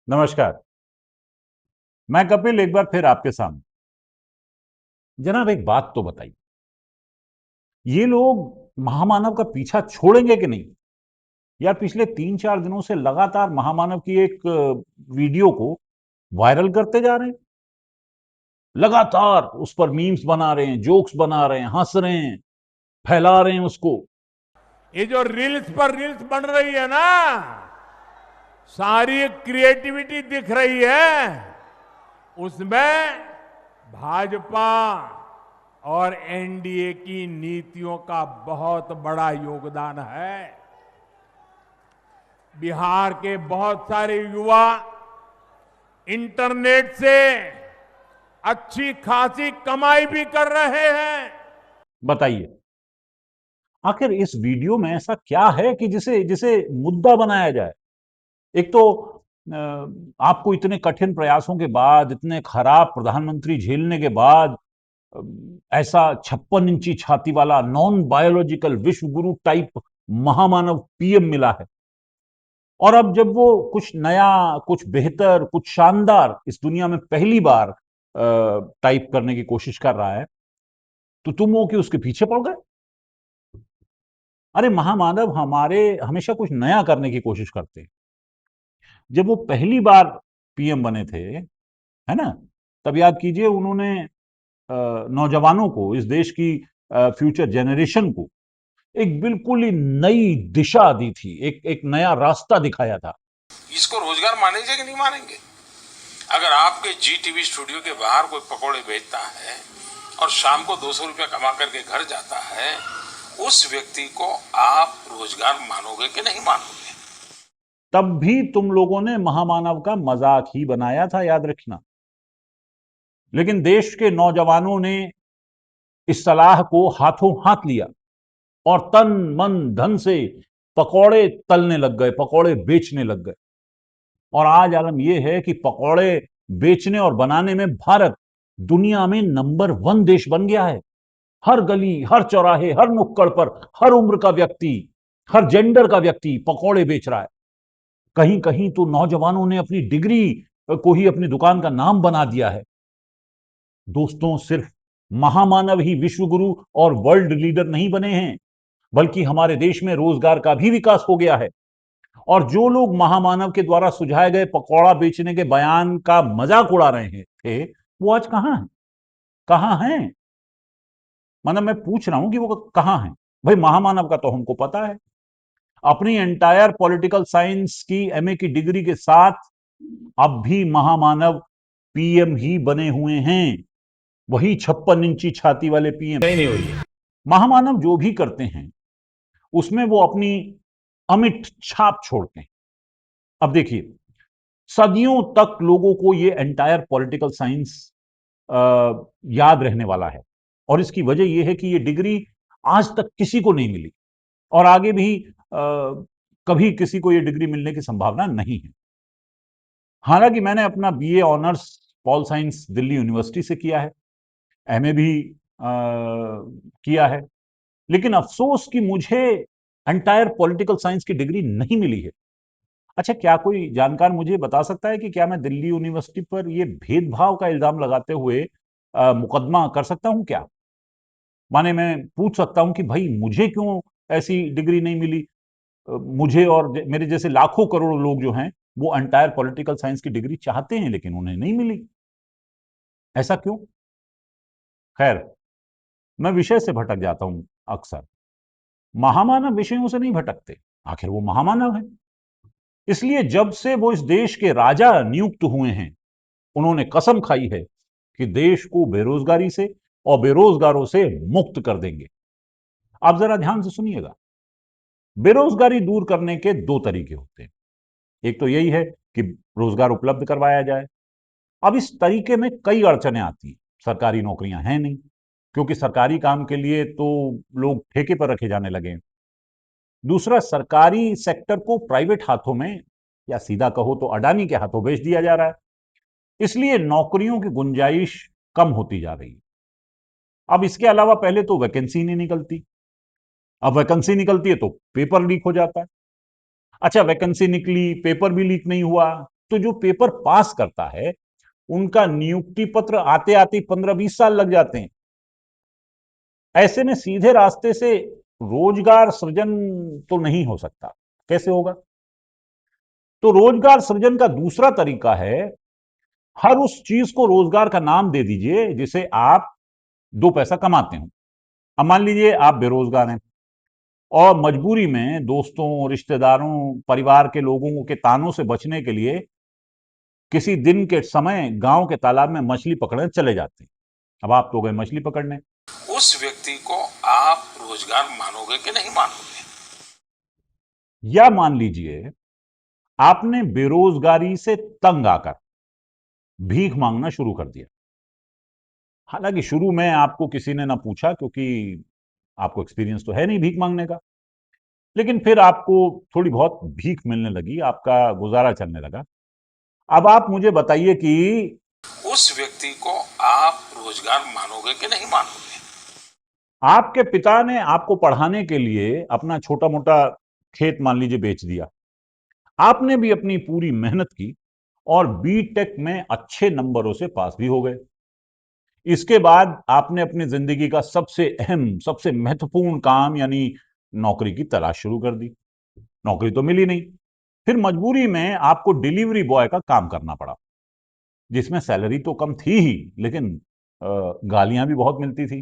नमस्कार। मैं कपिल एक बार फिर आपके सामने। जनाब एक बात तो बताइए, ये लोग महामानव का पीछा छोड़ेंगे कि नहीं? यार पिछले 3-4 दिनों से लगातार महामानव की एक वीडियो को वायरल करते जा रहे हैं। लगातार उस पर मीम्स बना रहे हैं, जोक्स बना रहे हैं, हंस रहे हैं, फैला रहे हैं उसको। ये जो रील्स पर रील्स बन रही है ना, सारी क्रिएटिविटी दिख रही है उसमें भाजपा और एनडीए की नीतियों का बहुत बड़ा योगदान है। बिहार के बहुत सारे युवा इंटरनेट से अच्छी खासी कमाई भी कर रहे हैं। बताइए, आखिर इस वीडियो में ऐसा क्या है कि जिसे जिसे मुद्दा बनाया जाए? एक तो आपको इतने कठिन प्रयासों के बाद, इतने खराब प्रधानमंत्री झेलने के बाद ऐसा 56 इंची छाती वाला नॉन बायोलॉजिकल विश्व गुरु टाइप महामानव पीएम मिला है। और अब जब वो कुछ नया, कुछ बेहतर, कुछ शानदार इस दुनिया में पहली बार टाइप करने की कोशिश कर रहा है, तो तुम वो कि उसके पीछे पड़ गए। अरे महामानव हमारे हमेशा कुछ नया करने की कोशिश करते हैं। जब वो पहली बार पीएम बने थे, है ना, तब याद कीजिए उन्होंने नौजवानों को, इस देश की फ्यूचर जनरेशन को एक बिल्कुल ही नई दिशा दी थी, एक एक नया रास्ता दिखाया था। इसको रोजगार मानेंगे कि नहीं मानेंगे? अगर आपके जी टीवी स्टूडियो के बाहर कोई पकोड़े बेचता है और शाम को 200 रुपया कमा करके घर जाता है, उस व्यक्ति को आप रोजगार मानोगे कि नहीं मानोगे? तब भी तुम लोगों ने महामानव का मजाक ही बनाया था, याद रखना। लेकिन देश के नौजवानों ने इस सलाह को हाथों हाथ लिया और तन मन धन से पकौड़े तलने लग गए, पकौड़े बेचने लग गए। और आज आलम यह है कि पकौड़े बेचने और बनाने में भारत दुनिया में नंबर 1 देश बन गया है। हर गली, हर चौराहे, हर नुक्कड़ पर, हर उम्र का व्यक्ति, हर जेंडर का व्यक्ति पकौड़े बेच रहा है। कहीं कहीं तो नौजवानों ने अपनी डिग्री को ही अपनी दुकान का नाम बना दिया है। दोस्तों, सिर्फ महामानव ही विश्व गुरु और वर्ल्ड लीडर नहीं बने हैं, बल्कि हमारे देश में रोजगार का भी विकास हो गया है। और जो लोग महामानव के द्वारा सुझाए गए पकौड़ा बेचने के बयान का मजाक उड़ा रहे थे, वो आज कहां हैं? कहां हैं? मतलब मैं पूछ रहा हूं कि वो कहां हैं? भाई महामानव का तो हमको पता है, अपनी एंटायर पॉलिटिकल साइंस की एमए की डिग्री के साथ अब भी महामानव पीएम ही बने हुए हैं। वही 56 इंची छाती वाले पीएम नहीं हुई। महामानव जो भी करते हैं उसमें वो अपनी अमिट छाप छोड़ते हैं। अब देखिए, सदियों तक लोगों को ये एंटायर पॉलिटिकल साइंस याद रहने वाला है। और इसकी वजह यह है कि ये डिग्री आज तक किसी को नहीं मिली और आगे भी कभी किसी को ये डिग्री मिलने की संभावना नहीं है। हालांकि मैंने अपना BA honours pol science Delhi university से किया है, एमए भी किया है, लेकिन अफसोस कि मुझे एंटायर पॉलिटिकल साइंस की डिग्री नहीं मिली है। अच्छा, क्या कोई जानकार मुझे बता सकता है कि क्या मैं दिल्ली यूनिवर्सिटी पर यह भेदभाव का इल्जाम लगाते हुए मुकदमा कर सकता हूं क्या? माने मैं पूछ सकता हूं कि भाई मुझे क्यों ऐसी डिग्री नहीं मिली? मुझे और मेरे जैसे लाखों करोड़ों लोग जो हैं वो एंटायर पॉलिटिकल साइंस की डिग्री चाहते हैं लेकिन उन्हें नहीं मिली। ऐसा क्यों? खैर, मैं विषय से भटक जाता हूं अक्सर। महामानव विषयों से नहीं भटकते, आखिर वो महामानव है। इसलिए जब से वो इस देश के राजा नियुक्त हुए हैं, उन्होंने कसम खाई है कि देश को बेरोजगारी से और बेरोजगारों से मुक्त कर देंगे। आप जरा ध्यान से सुनिएगा। बेरोजगारी दूर करने के दो तरीके होते हैं। एक तो यही है कि रोजगार उपलब्ध करवाया जाए। अब इस तरीके में कई अड़चनें आती हैं। सरकारी नौकरियां हैं नहीं, क्योंकि सरकारी काम के लिए तो लोग ठेके पर रखे जाने लगे हैं। दूसरा, सरकारी सेक्टर को प्राइवेट हाथों में, या सीधा कहो तो अडानी के हाथों बेच दिया जा रहा है। इसलिए नौकरियों की गुंजाइश कम होती जा रही है। अब इसके अलावा पहले तो वैकेंसी नहीं निकलती। अब वैकेंसी निकलती है तो पेपर लीक हो जाता है। अच्छा, वैकेंसी निकली, पेपर भी लीक नहीं हुआ, तो जो पेपर पास करता है उनका नियुक्ति पत्र आते आते 15-20 साल लग जाते हैं। ऐसे में सीधे रास्ते से रोजगार सृजन तो नहीं हो सकता। कैसे होगा? तो रोजगार सृजन का दूसरा तरीका है, हर उस चीज को रोजगार का नाम दे दीजिए जिसे आप 2 पैसा कमाते हो। अब मान लीजिए आप बेरोजगार हैं और मजबूरी में दोस्तों, रिश्तेदारों, परिवार के लोगों के तानों से बचने के लिए किसी दिन के समय गांव के तालाब में मछली पकड़ने चले जाते हैं। अब आप तो गए मछली पकड़ने। उस व्यक्ति को आप रोजगार मानोगे कि नहीं मानोगे? या मान लीजिए आपने बेरोजगारी से तंग आकर भीख मांगना शुरू कर दिया। हालांकि शुरू में आपको किसी ने ना पूछा, क्योंकि आपको एक्सपीरियंस तो है नहीं भीख मांगने का। लेकिन फिर आपको थोड़ी बहुत भीख मिलने लगी, आपका गुजारा चलने लगा। अब आप मुझे बताइए कि उस व्यक्ति को आप रोजगार मानोगे कि नहीं मानोगे? आपके पिता ने आपको पढ़ाने के लिए अपना छोटा मोटा खेत मान लीजिए बेच दिया। आपने भी अपनी पूरी मेहनत की और बीटेक में अच्छे नंबरों से पास भी हो गए। इसके बाद आपने अपनी जिंदगी का सबसे अहम, सबसे महत्वपूर्ण काम यानी नौकरी की तलाश शुरू कर दी। नौकरी तो मिली नहीं। फिर मजबूरी में आपको डिलीवरी बॉय का काम करना पड़ा, जिसमें सैलरी तो कम थी ही, लेकिन गालियां भी बहुत मिलती थी।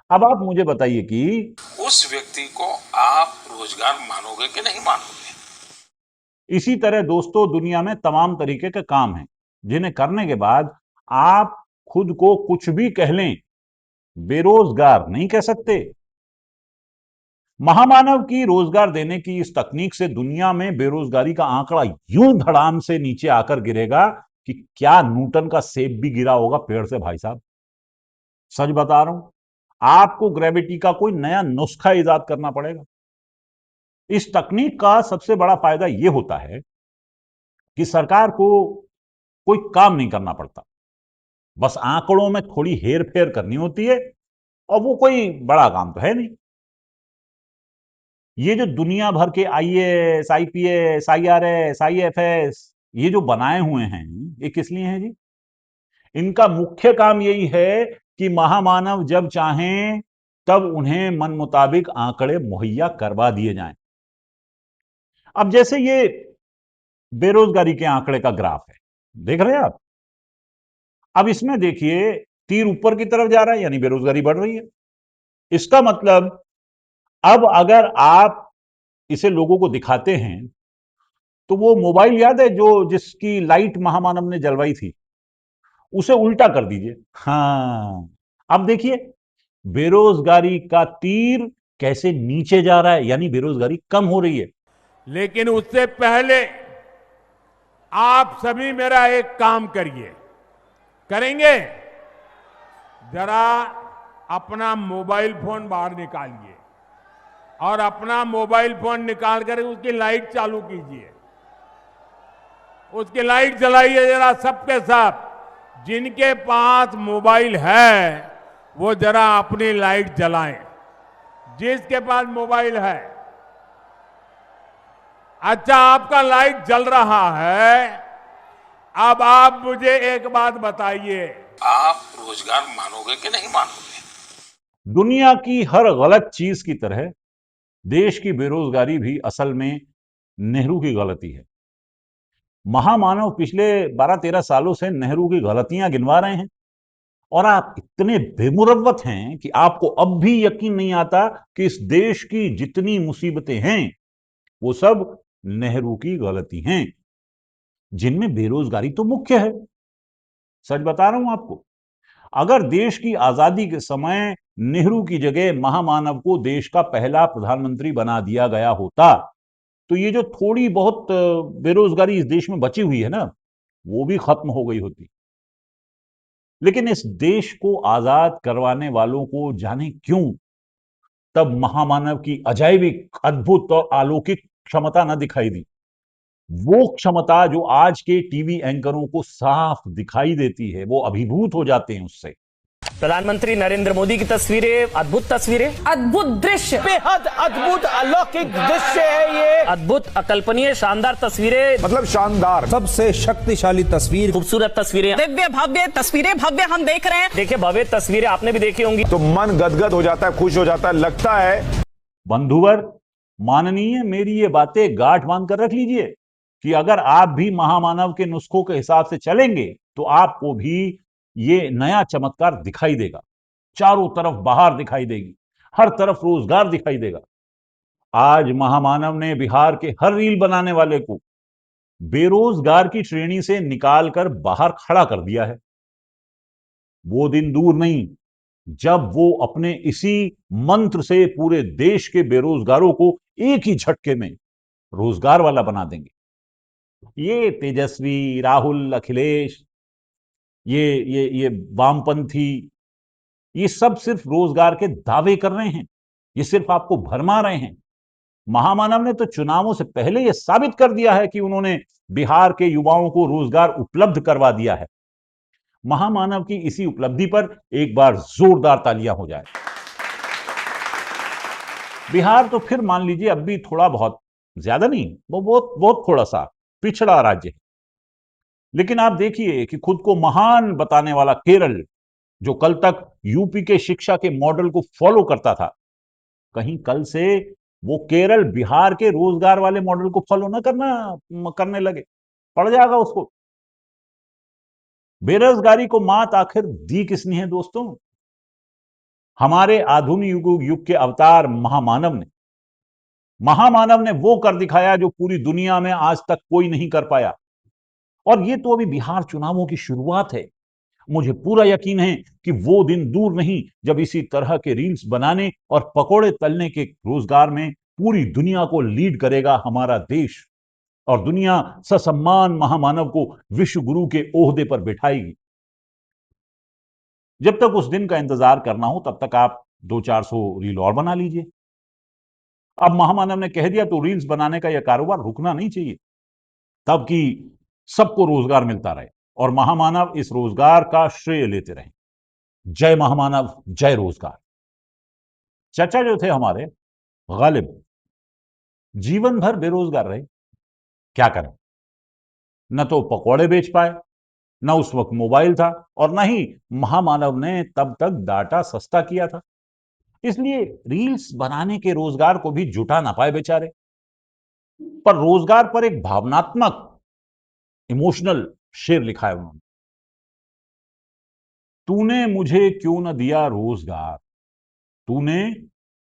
अब आप मुझे बताइए कि उस व्यक्ति को आप रोजगार मानोगे कि नहीं मानोगे? इसी तरह दोस्तों, दुनिया में तमाम तरीके के काम हैं जिन्हें करने के बाद आप खुद को कुछ भी कह लें, बेरोजगार नहीं कह सकते। महामानव की रोजगार देने की इस तकनीक से दुनिया में बेरोजगारी का आंकड़ा यूं धड़ाम से नीचे आकर गिरेगा कि क्या न्यूटन का सेब भी गिरा होगा पेड़ से भाई साहब। सच बता रहा हूं, आपको ग्रेविटी का कोई नया नुस्खा इजाद करना पड़ेगा। इस तकनीक का सबसे बड़ा फायदा यह होता है कि सरकार को कोई काम नहीं करना पड़ता, बस आंकड़ों में थोड़ी हेर फेर करनी होती है, और वो कोई बड़ा काम तो है नहीं। ये जो दुनिया भर के आईएएस, आईपीएस, आईआरएस, आईएफएस ये जो बनाए हुए हैं, ये किस लिए हैं जी? इनका मुख्य काम यही है कि महामानव जब चाहें तब उन्हें मन मुताबिक आंकड़े मुहैया करवा दिए जाएं। अब जैसे ये बेरोजगारी के आंकड़े का ग्राफ है, देख रहे हैं आप? अब इसमें देखिए तीर ऊपर की तरफ जा रहा है, यानी बेरोजगारी बढ़ रही है। इसका मतलब अब अगर आप इसे लोगों को दिखाते हैं तो वो मोबाइल याद है जो जिसकी लाइट महामानव ने जलवाई थी, उसे उल्टा कर दीजिए। हाँ, अब देखिए बेरोजगारी का तीर कैसे नीचे जा रहा है, यानी बेरोजगारी कम हो रही है। लेकिन उससे पहले आप सभी मेरा एक काम करिए। करेंगे? जरा अपना मोबाइल फोन बाहर निकालिए और अपना मोबाइल फोन निकाल कर उसकी लाइट चालू कीजिए। उसकी लाइट जलाइए जरा सबके सब। जिनके पास मोबाइल है वो जरा अपनी लाइट जलाएं। जिसके पास मोबाइल है, अच्छा आपका लाइट जल रहा है। अब आप मुझे एक बात बताइए, आप रोजगार मानोगे कि नहीं मानोगे? दुनिया की हर गलत चीज की तरह देश की बेरोजगारी भी असल में नेहरू की गलती है। महामानव पिछले 12-13 सालों से नेहरू की गलतियां गिनवा रहे हैं, और आप इतने बेमुरव्वत हैं कि आपको अब भी यकीन नहीं आता कि इस देश की जितनी मुसीबतें हैं वो सब नेहरू की गलती हैं, जिनमें बेरोजगारी तो मुख्य है। सच बता रहा हूं आपको, अगर देश की आजादी के समय नेहरू की जगह महामानव को देश का पहला प्रधानमंत्री बना दिया गया होता तो ये जो थोड़ी बहुत बेरोजगारी इस देश में बची हुई है ना, वो भी खत्म हो गई होती। लेकिन इस देश को आजाद करवाने वालों को जाने क्यों तब महामानव की अजायबिक, अद्भुत और अलौकिक क्षमता न दिखाई दी। वो क्षमता जो आज के टीवी एंकरों को साफ दिखाई देती है, वो अभिभूत हो जाते हैं उससे। प्रधानमंत्री नरेंद्र मोदी की तस्वीरें, अद्भुत तस्वीरें, अद्भुत दृश्य, बेहद अद्भुत अलौकिक दृश्य है ये, अद्भुत अकल्पनीय शानदार तस्वीरें, मतलब शानदार, सबसे शक्तिशाली तस्वीर, खूबसूरत तस्वीरें, दिव्य भव्य तस्वीरें, भव्य हम देख रहे हैं। देखिए भव्य तस्वीरें आपने भी देखी होंगी तो मन गदगद हो जाता है, खुश हो जाता है, लगता है। बंधुवर माननीय, मेरी ये बातें गांठ बांध कर रख लीजिए कि अगर आप भी महामानव के नुस्खों के हिसाब से चलेंगे तो आपको भी ये नया चमत्कार दिखाई देगा। चारों तरफ बहार दिखाई देगी, हर तरफ रोजगार दिखाई देगा। आज महामानव ने बिहार के हर रील बनाने वाले को बेरोजगार की श्रेणी से निकालकर बाहर खड़ा कर दिया है। वो दिन दूर नहीं जब वो अपने इसी मंत्र से पूरे देश के बेरोजगारों को एक ही झटके में रोजगार वाला बना देंगे। ये तेजस्वी, राहुल, अखिलेश, ये वामपंथी, ये सब सिर्फ रोजगार के दावे कर रहे हैं, ये सिर्फ आपको भरमा रहे हैं। महामानव ने तो चुनावों से पहले यह साबित कर दिया है कि उन्होंने बिहार के युवाओं को रोजगार उपलब्ध करवा दिया है। महामानव की इसी उपलब्धि पर एक बार जोरदार तालियां हो जाए। बिहार तो फिर मान लीजिए अब भी थोड़ा बहुत, ज्यादा नहीं, वो बहुत बहुत थोड़ा सा पिछड़ा राज्य है, लेकिन आप देखिए कि खुद को महान बताने वाला केरल, जो कल तक यूपी के शिक्षा के मॉडल को फॉलो करता था, कहीं कल से वो केरल बिहार के रोजगार वाले मॉडल को फॉलो न करने लगे, पड़ जाएगा उसको। बेरोजगारी को मात आखिर दी किसने है दोस्तों? हमारे आधुनिक युग के अवतार महामानव ने वो कर दिखाया जो पूरी दुनिया में आज तक कोई नहीं कर पाया। और ये तो अभी बिहार चुनावों की शुरुआत है। मुझे पूरा यकीन है कि वो दिन दूर नहीं जब इसी तरह के रील्स बनाने और पकोड़े तलने के रोजगार में पूरी दुनिया को लीड करेगा हमारा देश, और दुनिया ससम्मान महामानव को विश्व गुरु के ओहदे पर बिठाएगी। जब तक उस दिन का इंतजार करना हो तब तक आप 200-400 रील और बना लीजिए। अब महामानव ने कह दिया तो रील्स बनाने का यह कारोबार रुकना नहीं चाहिए, तब कि सबको रोजगार मिलता रहे और महामानव इस रोजगार का श्रेय लेते रहे। जय महामानव, जय रोजगार। चाचा जो थे हमारे गालिब, जीवन भर बेरोजगार रहे। क्या करें, न तो पकौड़े बेच पाए, न उस वक्त मोबाइल था, और न ही महामानव ने तब तक डाटा सस्ता किया था, इसलिए रील्स बनाने के रोजगार को भी जुटा ना पाए बेचारे। पर रोजगार पर एक भावनात्मक, इमोशनल शेर लिखा है उन्होंने। तूने मुझे क्यों न दिया रोजगार, तूने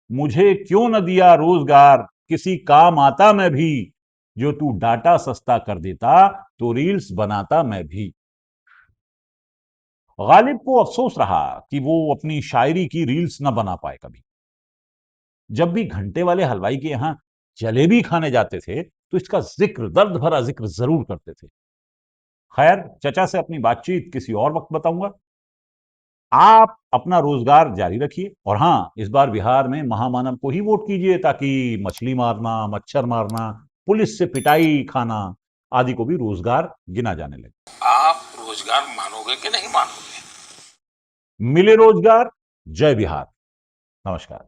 मुझे क्यों न दिया रोजगार, किसी काम आता मैं भी, जो तू डाटा सस्ता कर देता तो रील्स बनाता मैं भी। गालिब को अफसोस रहा कि वो अपनी शायरी की रील्स न बना पाए कभी। जब भी घंटे वाले हलवाई के यहां जलेबी खाने जाते थे तो इसका जिक्र, दर्द भरा जिक्र जरूर करते थे। खैर, चचा से अपनी बातचीत किसी और वक्त बताऊंगा। आप अपना रोजगार जारी रखिए, और हां, इस बार बिहार में महामानव को ही वोट कीजिए ताकि मछली मारना, मच्छर मारना, पुलिस से पिटाई खाना आदि को भी रोजगार गिना जाने लगे। आप रोजगार मानोगे कि नहीं मानोगे? मिले रोजगार, जय बिहार। नमस्कार।